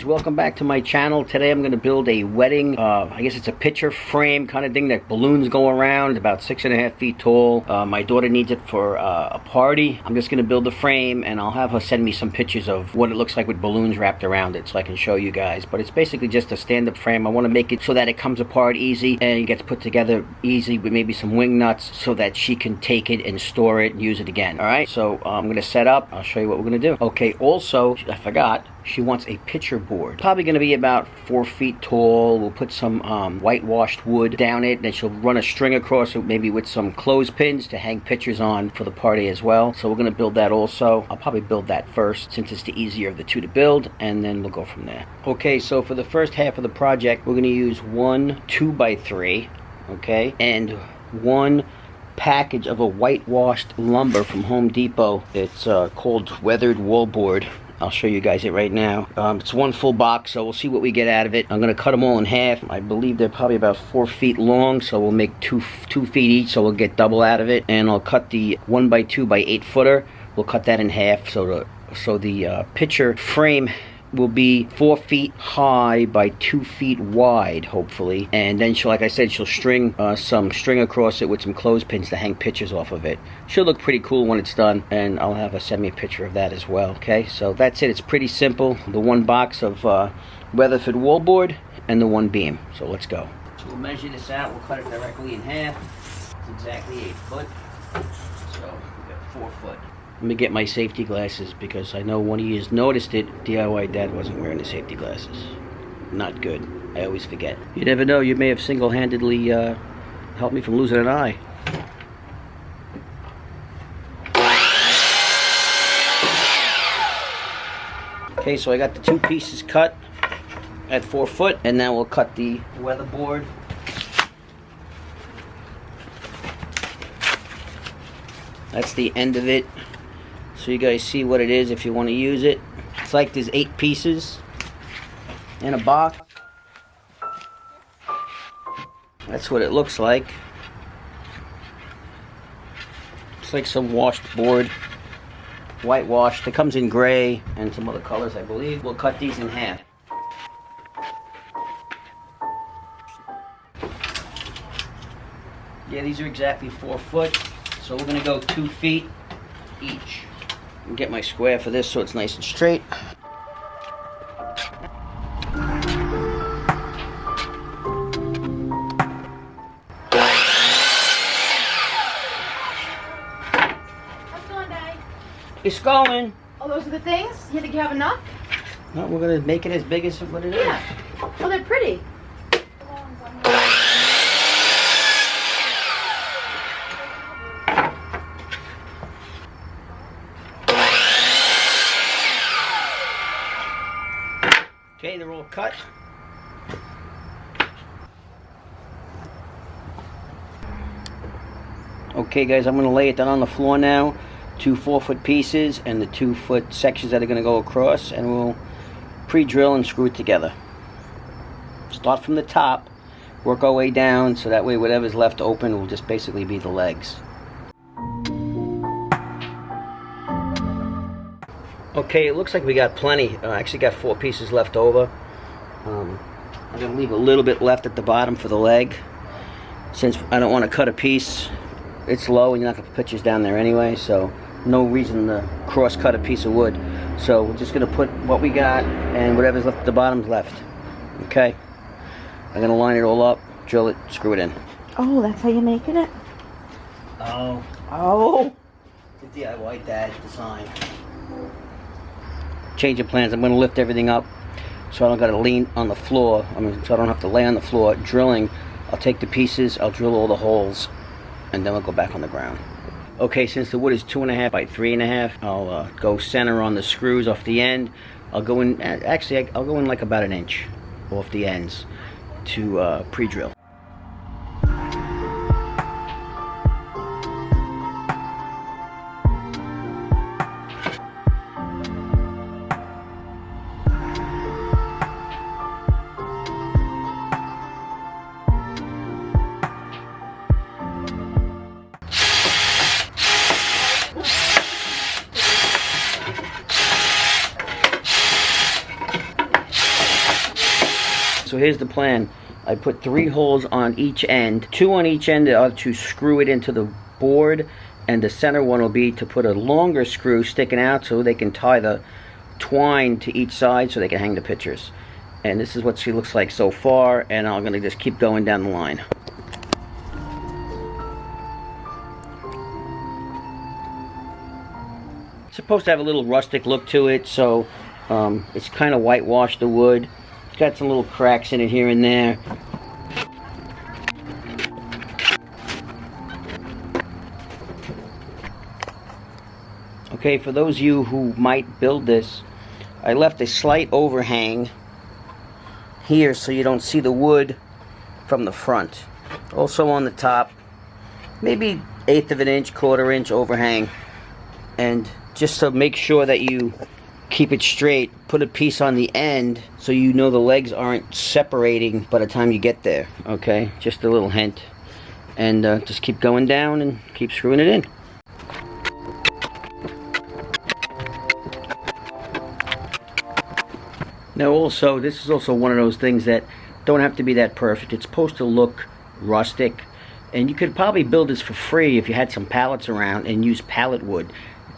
guys, welcome back to my channel. Today I'm going to build a wedding, I guess it's a picture frame kind of thing that balloons go around. It's about 6.5 feet tall. My daughter needs it for a party. I'm just going to build the frame and I'll have her send me some pictures of what it looks like with balloons wrapped around it so I can show you guys. But it's basically just a stand-up frame. I want to make it so that it comes apart easy and it gets put together easy with maybe some wing nuts so that she can take it and store it and use it again. Alright, so I'm going to set up. I'll show you what we're going to do. Okay, also, I forgot, she wants a picture board. Probably going to be about 4 feet tall. We'll put some whitewashed wood down it, and she'll run a string across it, maybe with some clothespins to hang pictures on for the party as well. So we're going to build that also. I'll probably build that first, since it's the easier of the two to build, and then we'll go from there. Okay, so for the first half of the project, we're going to use one 2x3, okay, and one package of a whitewashed lumber from Home Depot. It's called weathered wallboard. I'll show you guys it right now. It's one full box, so we'll see what we get out of it. I'm going to cut them all in half. I believe they're probably about 4 feet long, so we'll make two feet each, so we'll get double out of it. And I'll cut the 1x2 by 8 footer. We'll cut that in half, so the picture frame will be 4 feet high by 2 feet wide, hopefully. And then she'll, like I said, she'll string some string across it with some clothespins to hang pictures off of it. Should look pretty cool when it's done, and I'll have her send me a picture of that as well. Okay, so that's it. It's pretty simple. The one box of Weatherford wallboard and the one beam. So let's go. So we'll measure this out. We'll cut it directly in half. It's exactly 8 foot. So we got 4 foot. Let me get my safety glasses, because I know one of you has noticed it. DIY Dad wasn't wearing the safety glasses. Not good. I always forget. You never know, you may have single-handedly helped me from losing an eye. Okay, so I got the 2 pieces cut at 4 foot, and now we'll cut the weatherboard. That's the end of it, so you guys see what it is if you want to use it. It's like there's 8 pieces in a box. That's what it looks like. It's like some washed board, whitewashed. It comes in gray and some other colors, I believe. We'll cut these in half. Yeah, these are exactly 4 foot. So we're going to go 2 feet each. And get my square for this so it's nice and straight. How's it going, Daddy? It's going. Oh, those are the things? You think you have enough? No, we're going to make it as big as what it is. Yeah. Oh, they're pretty. Okay, they're all cut. Okay guys, I'm going to lay it down on the floor now. 2 4-foot pieces and the 2-foot sections that are going to go across, and we'll pre-drill and screw it together. Start from the top, work our way down, so that way whatever's left open will just basically be the legs. Okay, it looks like we got plenty. I actually got 4 pieces left over. I'm going to leave a little bit left at the bottom for the leg, since I don't want to cut a piece. It's low and you're not going to put pictures down there anyway, so no reason to cross cut a piece of wood. So we're just going to put what we got, and whatever's left at the bottom's left. Okay, I'm going to line it all up, drill it, screw it in. Oh, that's how you're making it? Oh, the DIY Dad design. Change of plans. I'm going to lift everything up so I don't got to lean on the floor. So I don't have to lay on the floor drilling. I'll take the pieces, I'll drill all the holes, and then I'll go back on the ground. Okay, since the wood is 2.5 by 3.5, I'll go center on the screws off the end. I'll go in, actually I'll go in like about 1 inch off the ends to pre-drill. here's the plan. I put 3 holes on each end. 2 on each end are to screw it into the board, and the center one will be to put a longer screw sticking out so they can tie the twine to each side so they can hang the pictures. And this is what she looks like so far, and I'm going to just keep going down the line. It's supposed to have a little rustic look to it, so it's kind of whitewashed the wood. It's got some little cracks in it here and there. Okay, for those of you who might build this, I left a slight overhang here so you don't see the wood from the front. Also on the top, maybe 1/8 of an inch, 1/4 inch overhang. And just to make sure that you keep it straight, put a piece on the end so you know the legs aren't separating by the time you get there. Okay, just a little hint. And just keep going down and keep screwing it in. Now also, this is also one of those things that don't have to be that perfect. It's supposed to look rustic, and you could probably build this for free if you had some pallets around and use pallet wood.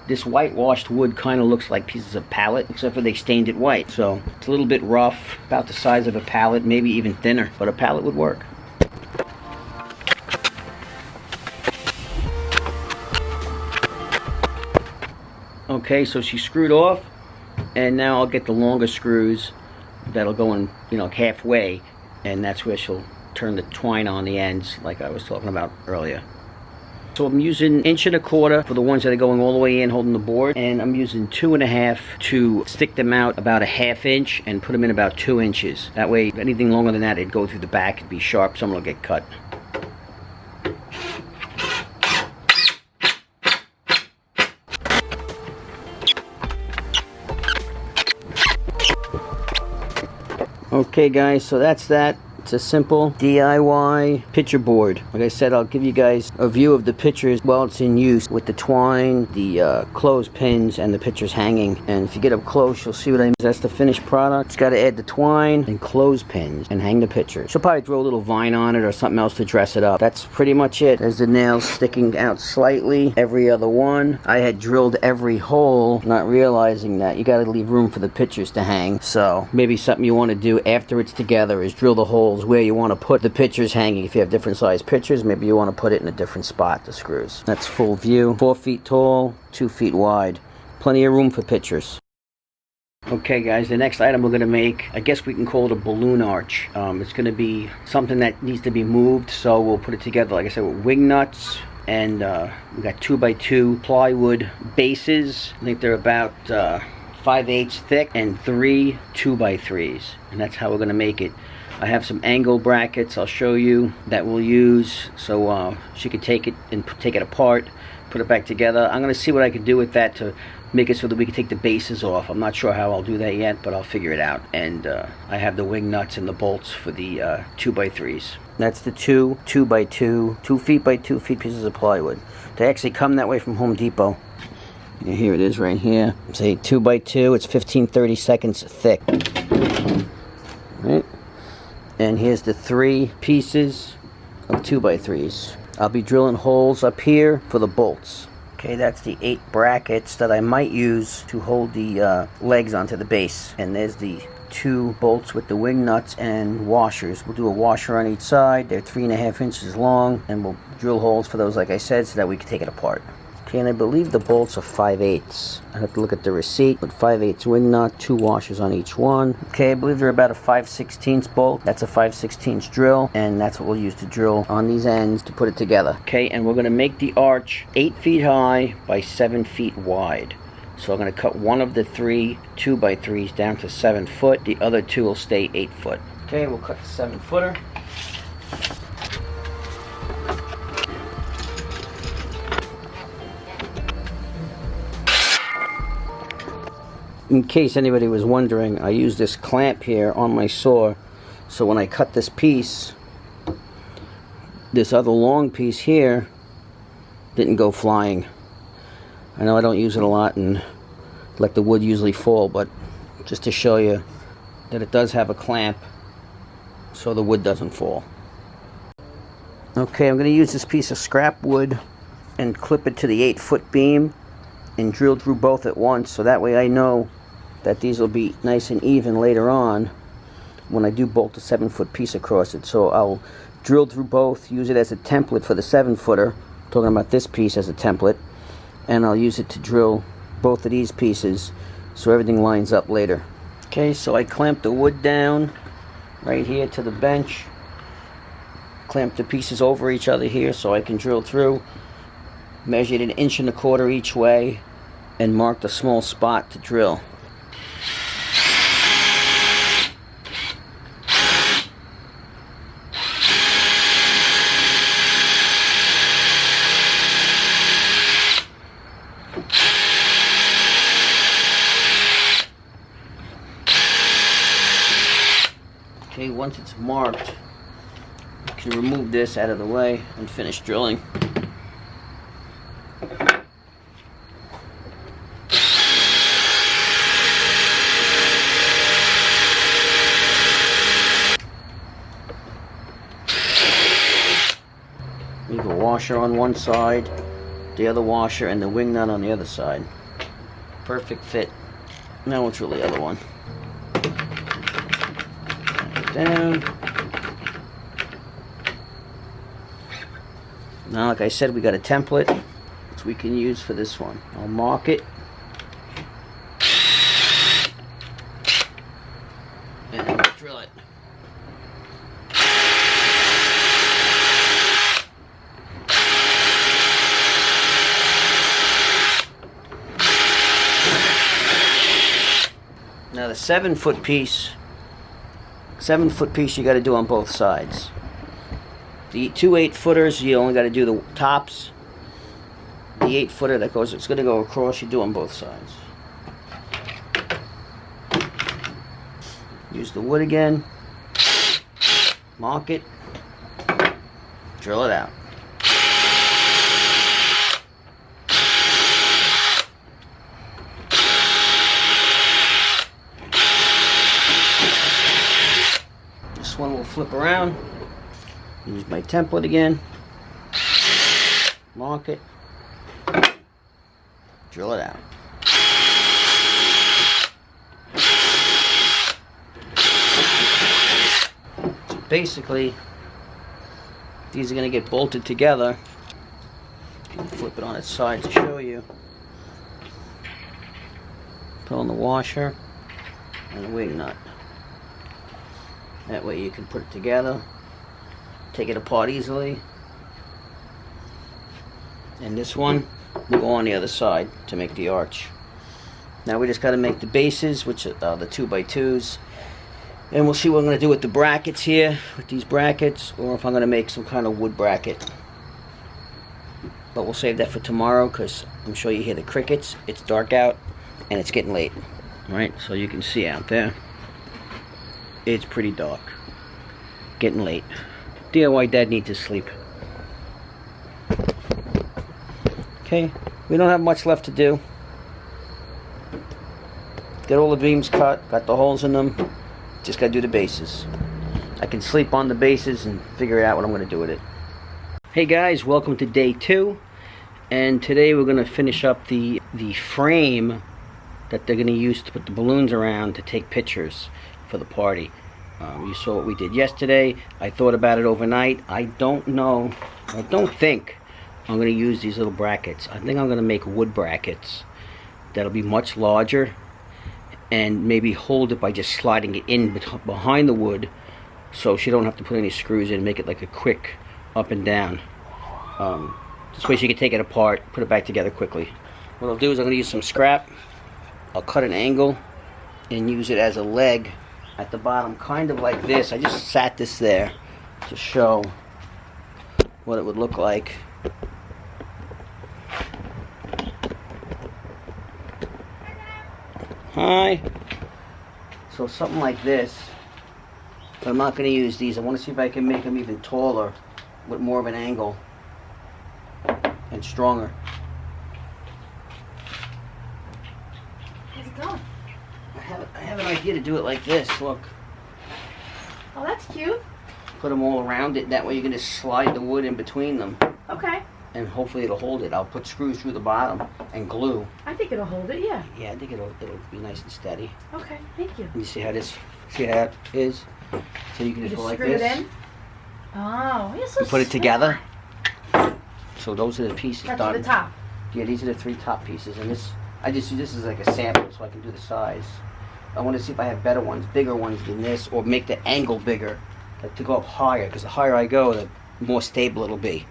This whitewashed wood kind of looks like pieces of pallet, except for they stained it white. So it's a little bit rough, about the size of a pallet, maybe even thinner, but a pallet would work. Okay, so she screwed off, and now I'll get the longer screws that'll go in, you know, halfway, and that's where she'll turn the twine on the ends like I was talking about earlier. So I'm using 1.25 inches for the ones that are going all the way in holding the board, and I'm using 2.5 to stick them out about 1/2 inch and put them in about 2 inches. That way, anything longer than that, it'd go through the back, it'd be sharp, someone will get cut. Okay guys, so that's that. It's a simple DIY picture board. Like I said, I'll give you guys a view of the pictures while it's in use with the twine, the clothespins, and the pictures hanging. And if you get up close, you'll see what I mean. That's the finished product. Just got to add the twine and clothespins and hang the picture. She'll probably throw a little vine on it or something else to dress it up. That's pretty much it. There's the nails sticking out slightly, every other one. I had drilled every hole, not realizing that you got to leave room for the pictures to hang. So maybe something you want to do after it's together is drill the holes where you want to put the pictures hanging. If you have different size pictures, maybe you want to put it in a different spot, the screws. That's full view. 4 feet tall, 2 feet wide. Plenty of room for pictures. Okay guys, the next item we're going to make, I guess we can call it a balloon arch. It's going to be something that needs to be moved, so we'll put it together, like I said, with wing nuts. And we got 2x2 plywood bases. I think they're about 5/8 thick, and 3 2x3s. And that's how we're going to make it. I have some angle brackets I'll show you that we'll use, so she could take it and take it apart, put it back together. I'm going to see what I can do with that to make it so that we can take the bases off. I'm not sure how I'll do that yet, but I'll figure it out. And I have the wing nuts and the bolts for the 2x3s. That's the 2 2x2, 2 feet by 2 feet pieces of plywood. They actually come that way from Home Depot. And here it is right here. Say 2x2, it's 15-30 seconds thick. Right? And here's the 3 pieces of 2x3s. I'll be drilling holes up here for the bolts. Okay, that's the 8 brackets that I might use to hold the legs onto the base. And there's the 2 bolts with the wing nuts and washers. We'll do a washer on each side. They're 3.5 inches long, and we'll drill holes for those, like I said, so that we can take it apart. Okay, and I believe the bolts are 5/8. I have to look at the receipt, but 5/8 wing nut, 2 washers on each one. Okay, I believe they're about a 5/16 bolt. That's a 5/16 drill, and that's what we'll use to drill on these ends to put it together. Okay, and we're going to make the arch 8 feet high by 7 feet wide. So I'm going to cut one of the 3 2x3s down to 7 foot. The other 2 will stay 8 foot. Okay, we'll cut the 7-footer. In case anybody was wondering, I use this clamp here on my saw, so when I cut this piece, this other long piece here didn't go flying. I know I don't use it a lot and let the wood usually fall, but just to show you that it does have a clamp so the wood doesn't fall. Okay, I'm going to use this piece of scrap wood and clip it to the 8-foot beam and drill through both at once, so that way I know that these will be nice and even later on when I do bolt a 7-foot piece across it. So I'll drill through both, use it as a template for the 7-footer, talking about this piece as a template, and I'll use it to drill both of these pieces so everything lines up later. Okay, so I clamped the wood down right here to the bench, clamped the pieces over each other here so I can drill through, measured 1.25 inches each way, and marked a small spot to drill. Okay, once it's marked, you can remove this out of the way and finish drilling. Leave a washer on one side, the other washer, and the wing nut on the other side. Perfect fit. Now we'll drill the other one. Down. Now, like I said, we got a template which we can use for this one. I'll mark it and then we'll drill it. Now the 7-foot piece you got to do on both sides. The 2 8-footers, you only got to do the tops. The 8-footer that goes, it's going to go across, you do on both sides. Use the wood again. Mark it. Drill it out. This one will flip around. Use my template again. Mark it. Drill it out. So basically, these are going to get bolted together. Flip it on its side to show you. Put on the washer and the wing nut. That way you can put it together, take it apart easily. And this one will go on the other side to make the arch. Now we just got to make the bases, which are the 2x2s. And we'll see what I'm going to do with the brackets here, with these brackets, or if I'm going to make some kind of wood bracket. But we'll save that for tomorrow because I'm sure you hear the crickets. It's dark out and it's getting late. Alright, so you can see out there. It's pretty dark. Getting late. DIY Dad needs to sleep. Okay, we don't have much left to do. Got all the beams cut, got the holes in them. Just gotta do the bases. I can sleep on the bases and figure out what I'm gonna do with it. Hey guys, welcome to day 2. And today we're gonna finish up the frame that they're gonna use to put the balloons around to take pictures for the party. You saw what we did yesterday. I thought about it overnight. I don't think I'm going to use these little brackets. I think I'm going to make wood brackets that'll be much larger and maybe hold it by just sliding it in behind the wood so she don't have to put any screws in, make it like a quick up and down. This way she can take it apart, put it back together quickly. What I'll do is I'm going to use some scrap. I'll cut an angle and use it as a leg at the bottom, kind of like this. I just sat this there to show what it would look like. Hi. So something like this. But I'm not going to use these. I want to see if I can make them even taller with more of an angle and stronger. How's it going? I have an idea to do it like this. Look. Oh, that's cute. put them all around it. That way you're going to slide the wood in between them. Okay. And hopefully it'll hold it. I'll put screws through the bottom and glue. I think it'll hold it, yeah. Yeah, I think it'll be nice and steady. Okay, thank you. And you see how it is? So you can just go like this. Screw it in? Oh, you're so and put it smart. together. So those are the pieces That's done. the top. Yeah, these are the 3 top pieces. And this, I just use this as like a sample so I can do the size. I want to see if I have better ones, bigger ones than this, or make the angle bigger, like to go up higher, because the higher I go, the more stable it'll be.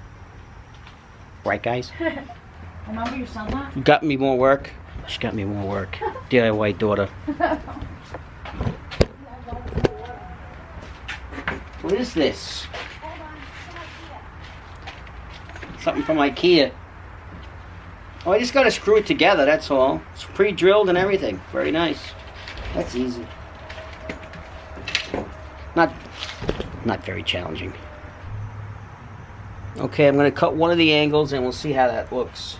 Right, guys? Remember your son that? You got me more work? She got me more work. DIY daughter. What is this? Something from IKEA. Oh, I just got to screw it together, that's all. It's pre-drilled and everything. Very nice. That's easy. Not very challenging. Okay, I'm going to cut one of the angles and we'll see how that looks.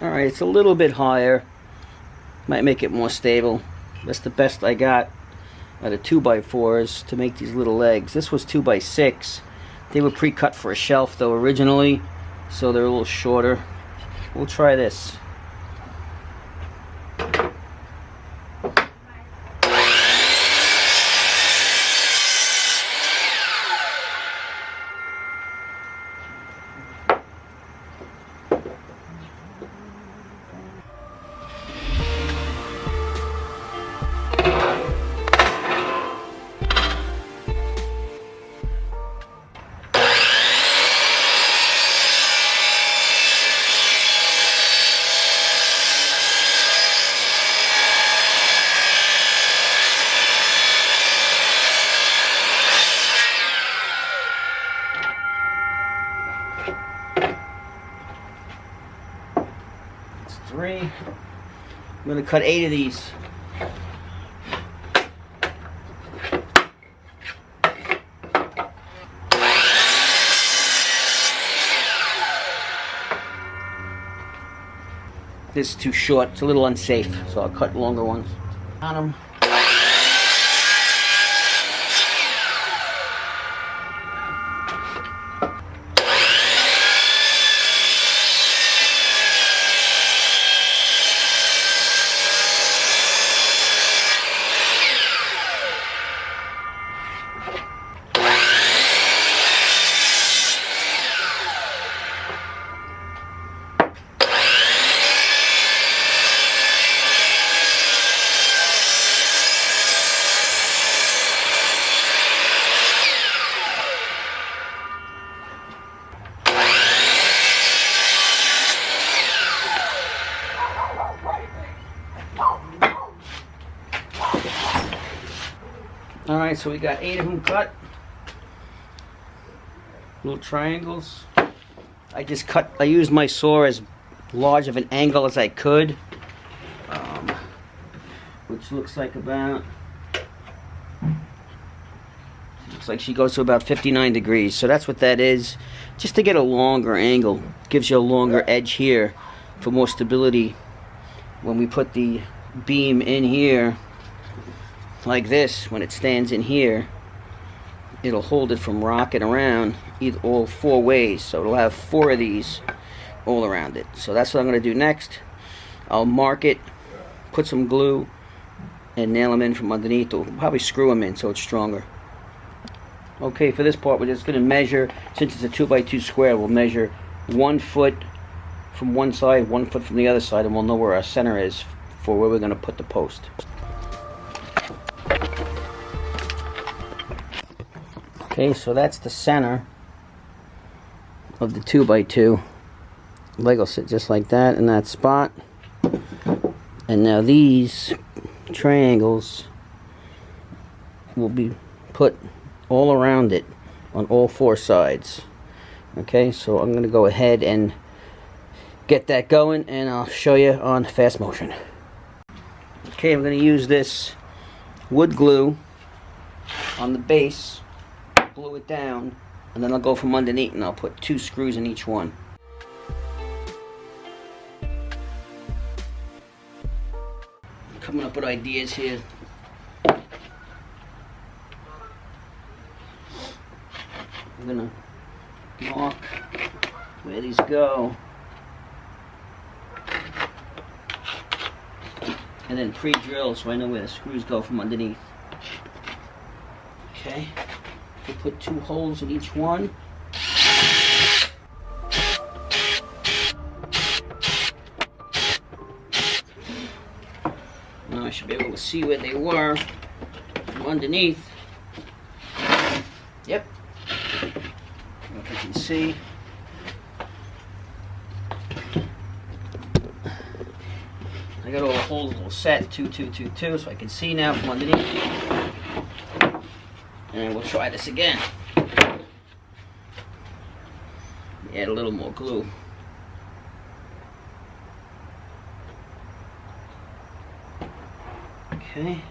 Alright, it's a little bit higher. Might make it more stable. That's the best I got out of 2x4s to make these little legs. This was 2x6. They were pre-cut for a shelf though originally, so they're a little shorter. We'll try this. That's 3. I'm going to cut 8 of these. This is too short. It's a little unsafe, so I'll cut longer ones on them. Alright, so we got 8 of them cut. Little triangles. I used my saw as large of an angle as I could. Which looks like she goes to about 59 degrees. So that's what that is. Just to get a longer angle. Gives you a longer edge here for more stability. When we put the beam in here, like this, when it stands in here, it'll hold it from rocking around all 4 ways. So it'll have 4 of these all around it. So that's what I'm going to do next. I'll mark it, put some glue, and nail them in from underneath. We'll probably screw them in so it's stronger. Okay, for this part we're just going to measure, since it's a 2x2 square, we'll measure 1 foot from one side, 1 foot from the other side, and we'll know where our center is for where we're going to put the post. Okay, so that's the center of the 2x2. Leg will sit just like that in that spot. And now these triangles will be put all around it on all 4 sides. Okay, so I'm going to go ahead and get that going, and I'll show you on fast motion. Okay, I'm going to use this wood glue on the base glue it down, and then I'll go from underneath and I'll put 2 screws in each one. I'm coming up with ideas here. I'm gonna mark where these go, and then pre-drill so I know where the screws go from underneath. Okay, we'll put 2 holes in each one. Now I should be able to see where they were from underneath. Yep. If you can see. I got all the holes all set, 2, 2, 2, 2, so I can see now from underneath. And we'll try this again. Add a little more glue. Okay.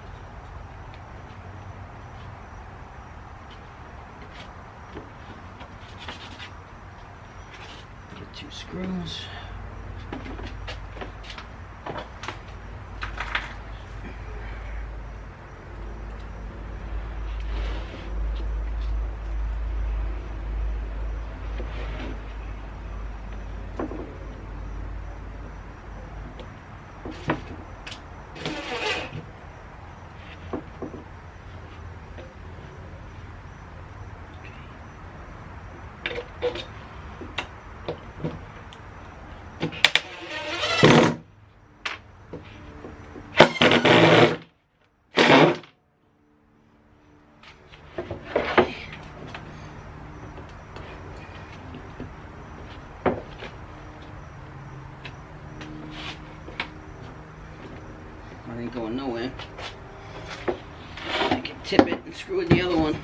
Get 2 screws. I ain't going nowhere. I can tip it and screw in the other one.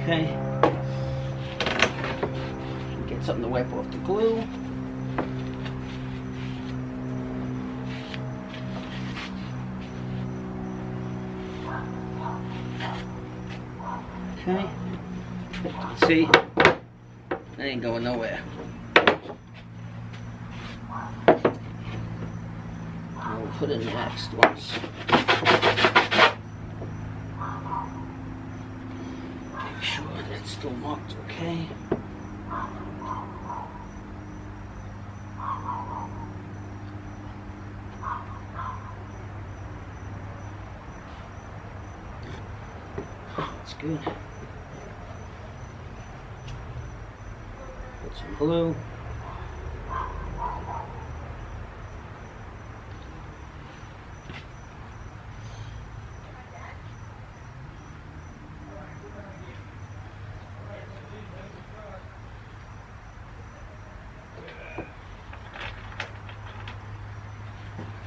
Okay. Get something to wipe off the glue. Okay. See? That ain't going nowhere. Now we'll put in the next ones. Make sure that's still marked okay. That's good. Put some glue.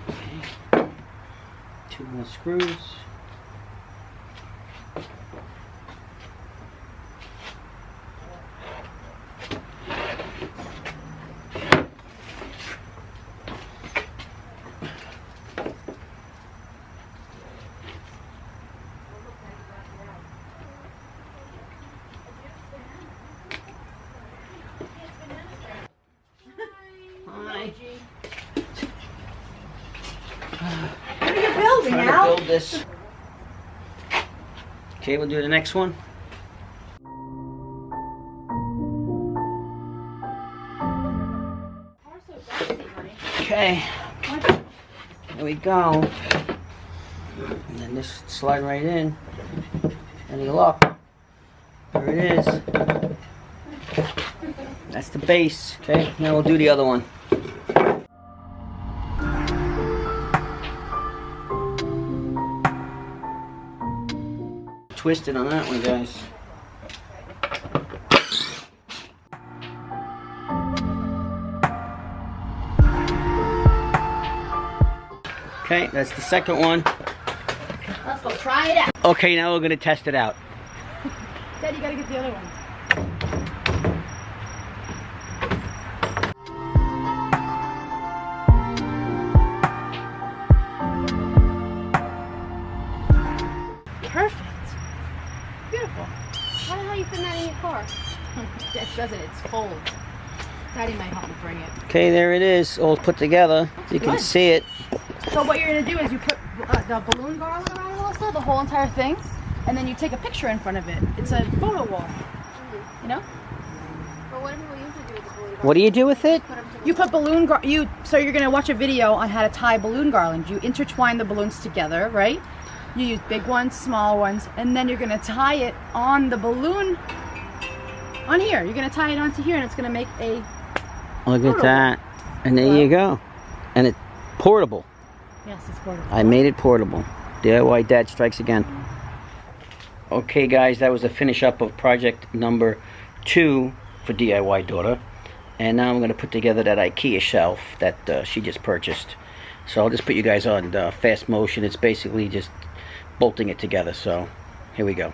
Okay. 2 more screws. What are you building Trying now? to build this. Okay, we'll do the next one. Okay, there we go. And then this slide right in. Any luck? There it is. That's the base. Okay, now we'll do the other one. Twisted on that one, guys. Okay, that's the second one. Let's go try it out. Okay, now we're gonna test it out. Dad, you gotta get the other one. Perfect. Beautiful. How the hell you fit that in your car? It doesn't. It's cold. Daddy might help me bring it. Okay, there it is, all put together. You can Good. see it. So what you're gonna do is you put the balloon garland around it also, the whole entire thing, and then you take a picture in front of it. It's a photo wall. You know? But what do people usually do with the balloon What do you do with it? You put balloon so you're gonna watch a video on how to tie balloon garland. You intertwine the balloons together, right? You use big ones, small ones, and then you're gonna tie it on the balloon on here. You're gonna tie it onto here, and it's gonna make a Look at that. And there you go. And it's portable. yes, it's portable. I made it portable. DIY Dad strikes again. Okay guys, that was the finish up of project number 2 for DIY Daughter. And now I'm going to put together that IKEA shelf that she just purchased. So I'll just put you guys on fast motion. It's basically just bolting it together. So here we go.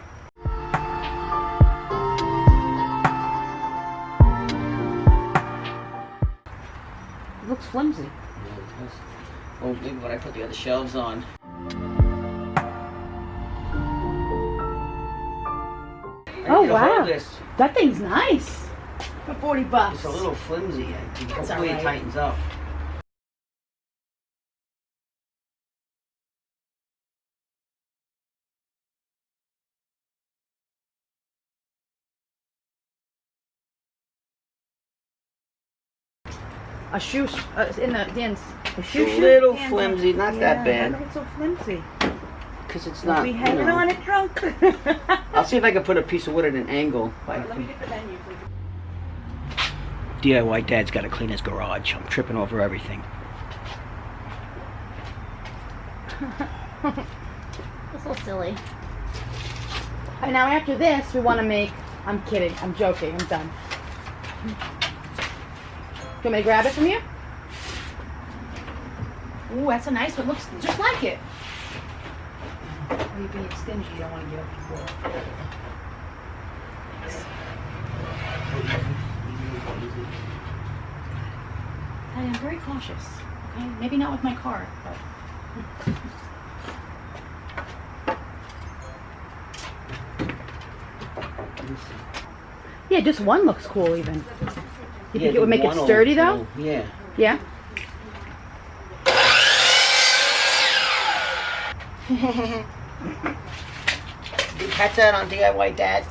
It looks flimsy. Oh, maybe when I put the other shelves on. Oh, I need to wow. hold this. That thing's nice. For $40. It's a little flimsy. Hopefully all right. it tightens up. A shoe in the Dan's. A shoe It's a little Dan, flimsy, not that bad. Why is it so flimsy? Because it's not. We you hanging know. on it drunk. I'll see if I can put a piece of wood at an angle. Let me get the menu, please. DIY Dad's got to clean his garage. I'm tripping over everything. That's so silly. And now after this, we want to make. I'm kidding. I'm joking. I'm done. Do you want me to grab it from you? Ooh, that's a nice one. Looks just like it. Oh, you're being stingy. You don't want to get up before. Thanks. Hey, I'm very cautious. Okay, maybe not with my car, but. Yeah, just one looks cool even. You think it would make it sturdy though? Yeah. Yeah? Did you catch that on DIY Dad?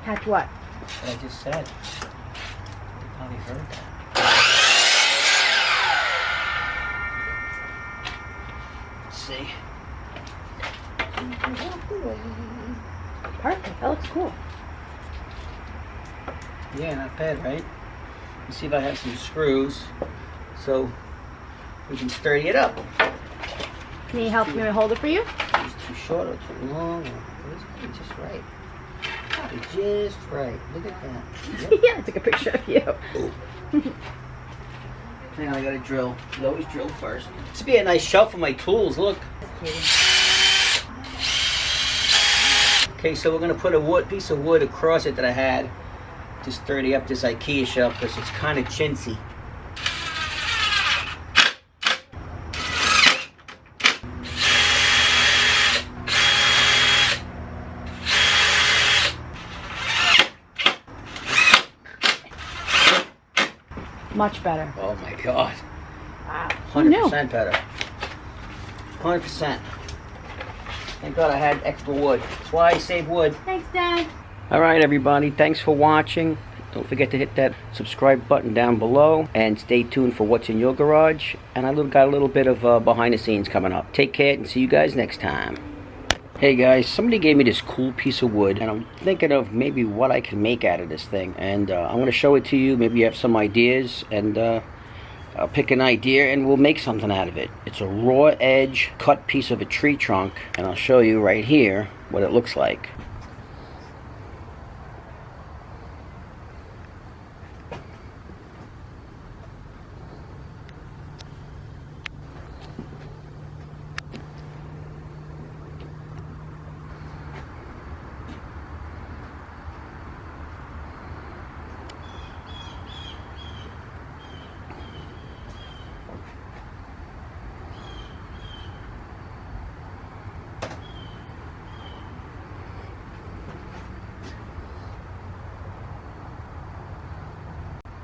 Catch what? What I just said. You probably heard that. Let's see. Perfect. That looks cool. Yeah, not bad, right? Let's see if I have some screws so we can sturdy it up. Can you help me hold it for you? It's too short or too long. It's just right. It's just right. Look at that. Yep. Yeah, I took a picture of you. Hang on, I gotta drill. You always drill first. This would be a nice shelf for my tools, look. Okay, so we're gonna put a piece of wood across it that I had to sturdy up this IKEA shelf because it's kind of chintzy. Much better. Oh my God. Wow. Who knew? 100% better. 100%. Thank God I had extra wood. That's why I save wood. Thanks, Dad. Alright everybody, thanks for watching. Don't forget to hit that subscribe button down below and stay tuned for what's in your garage. And I got a little bit of behind the scenes coming up. Take care and see you guys next time. Hey guys, somebody gave me this cool piece of wood and I'm thinking of maybe what I can make out of this thing. And I'm going to show it to you. Maybe you have some ideas and I'll pick an idea and we'll make something out of it. It's a raw edge cut piece of a tree trunk and I'll show you right here what it looks like.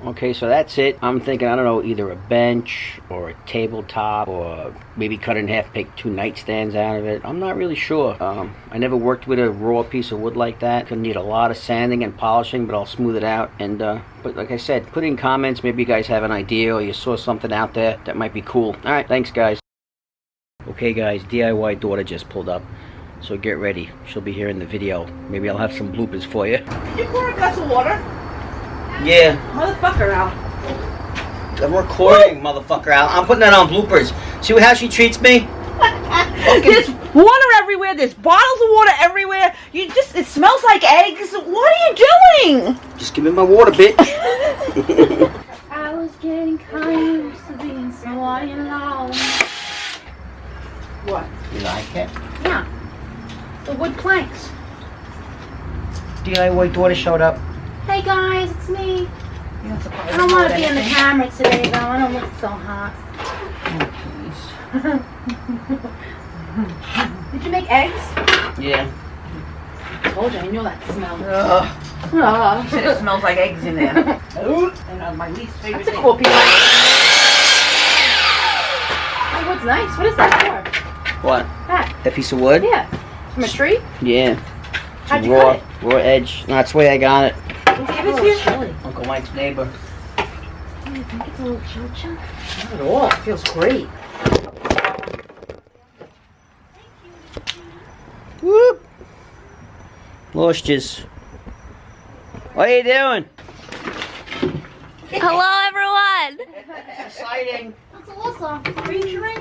Okay, so that's it. I'm thinking, I don't know, either a bench or a tabletop, or maybe cut it in half, take 2 nightstands out of it. I'm not really sure. I never worked with a raw piece of wood like that. Gonna need a lot of sanding and polishing, but I'll smooth it out. And but like I said, put in comments. Maybe you guys have an idea, or you saw something out there that might be cool. All right, thanks guys. Okay guys, DIY daughter just pulled up, so get ready. She'll be here in the video. Maybe I'll have some bloopers for you. Did you pour a glass of water? Yeah. Motherfucker, Al. I'm recording, motherfucker. I'm putting that on bloopers. See how she treats me? There's water everywhere. There's bottles of water everywhere. It smells like eggs. What are you doing? Just give me my water, bitch. I was getting kind used to being so alone. What? You like it? Yeah. The wood planks. DIY daughter showed up. Hey guys, it's me. You're not surprised I don't want to be in the camera today though. I don't look so hot. Did you make eggs? Yeah. I told you, I knew that smell. You said it smells like eggs in there. And my least favorite thing. Hey, what's nice? What is that for? What? That piece of wood? Yeah. From a tree? Yeah. How'd you cut it? Raw edge. No, that's the way I got it. It's a little chilly. Uncle Mike's neighbor. You think it's a little chill? Not at all. It feels great. Whoop. Lost yous. What are you doing? Hello, everyone. Exciting. That's awesome. Featuring.